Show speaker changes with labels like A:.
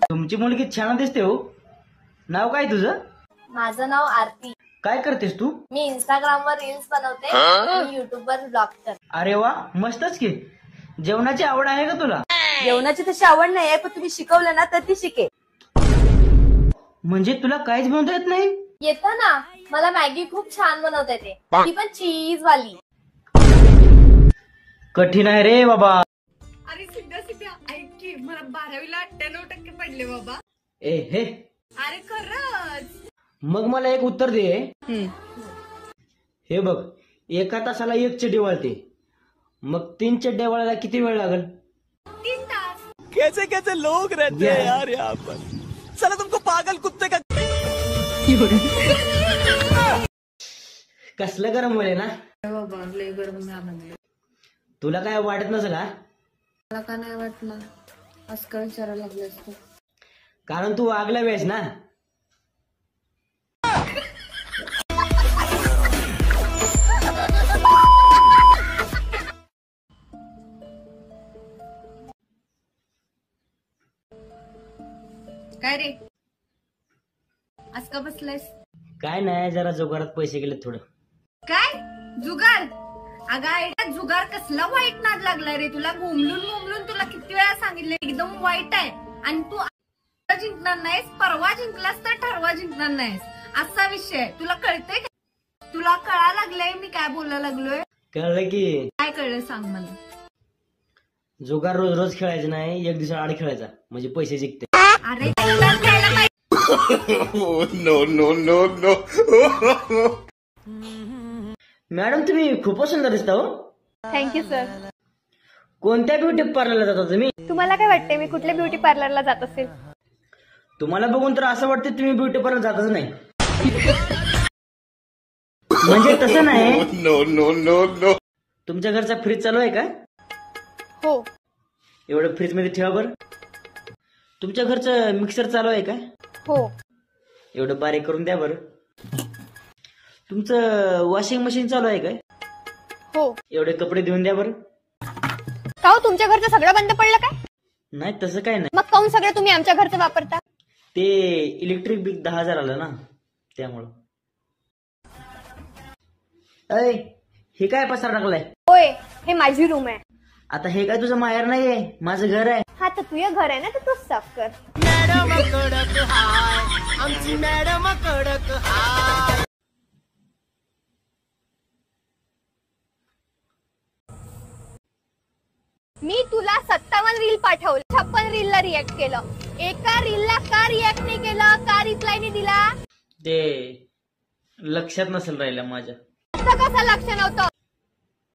A: तुमची मुलगी छान दिसते हो. नाव काय तुझं?
B: माझं नाव आरती.
A: काय करतेस तू?
B: मी इंस्टाग्राम वर रील्स बनवते आणि युट्यूब वर ब्लॉग करते.
A: अरे वा, मस्तच की. जेवणाची आवड आहे का तुला?
C: जेवणाची तशी आवड नाही पण तुम्ही शिकवलं ना तर ती शिके.
A: म्हणजे तुला काहीच बनवता येत नाही?
B: येतं ना, मला मॅगी खूप छान बनवता येते, ती पण चीज वाली.
A: कठीण आहे रे बाबा.
D: अरे सिद्धा ऐक की, मला 12वीला 98% पडले बाबा.
A: ए हे,
D: अरे खरंच?
A: मग मला एक उत्तर दे. हे बघ, एका तासाला एक चड्डी वाळते, मग 3 चड्ड्या वाळायला किती वेळ लागल?
D: 3 तास.
E: कैसे कैसे लोग रहते हैं यार यहाँ पर. चला तुमको पागल कुत्ते का.
A: कसलं गरम होईल ना.
D: बाबा लय गरम लागलं.
A: तुला काय वाटत नसेल हा?
D: मला का नाही वाटलं? असं का विचारायला लागलं तू?
A: कारण तू वागला वेळेस ना.
D: काय रे, आज का बसलायस?
A: काय नाही, जरा जुगारात पैसे गेले थोडं.
D: काय जुगार? अगं आईला जुगार कसला वाईट नाद लागलाय रे तुला. घुमलून तुला किती वेळा सांगितलं एकदम वाईट आहे. आणि तू आता जिंकणार नाहीस, परवा जिंकलास तर ठरवा जिंकणार नाहीस, असा विषय. तुला कळतंय का? तुला कळा लागलंय मी काय बोलायला लागलोय?
A: कळलं की.
D: काय कळलं सांग मला.
A: जुगार रोज रोज खेळायचं नाही, एक दिवसा आड खेळायचा, म्हणजे पैसे जिंकते.
D: अरे तुला कळलं पाहिजे.
E: No no no no.
A: Madam तुम्ही खूपच सुंदर दिसता हो.
F: Thank you sir.
A: कोणत्या ब्युटी पार्लरला जाता तुम्ही?
F: तुम्हाला काय वाटते मी कुठल्या ब्युटी पार्लरला जात असेल?
A: तुम्हाला बघून तर असं वाटतं तुम्ही ब्युटी पार्लर जातच नाही. म्हणजे तसं नाही.
E: No no no no.
A: तुमच्या घरचा फ्रीज चालू आहे का?
F: हो.
A: एवढं फ्रीज मध्ये ठेवा बरं. तुमच्या घरचं मिक्सर चालू आहे का?
F: हो.
A: एवढं बारीक करून द्या बरं. तुमचं वॉशिंग मशीन चालू आहे काय?
F: हो.
A: एवढे कपडे धुवून द्या बरं.
F: का हो, तुमच्या घरचं सगळं बंद पडलं काय?
A: नाही तसं काय नाही,
F: मग काऊन सगळं तुम्ही आमच्या घरचं वापरता?
A: ते इलेक्ट्रिक बिल 10,000 आलं ना त्यामुळं. अय, हे काय पसार टाकलाय?
F: होय, हे माझी रूम आहे.
A: आता हे काय तुझं माहेर नाहीये, माझं घर आहे.
F: हा तर तुझं घर आहे ना, तर तूच साफ कर.
E: मॅडम कडक हाय, आमची मॅडम कडक हाय.
F: मी तुला 57 रील पाठवलं, 56 रीलला रिॲक्ट केलं. एका रीलला का रिॲक्ट नाही केलं? का रिप्लाय नाही दिला?
A: ते लक्षात नसेल राहिलं माझ्या.
F: असं कसं लक्ष नव्हतं?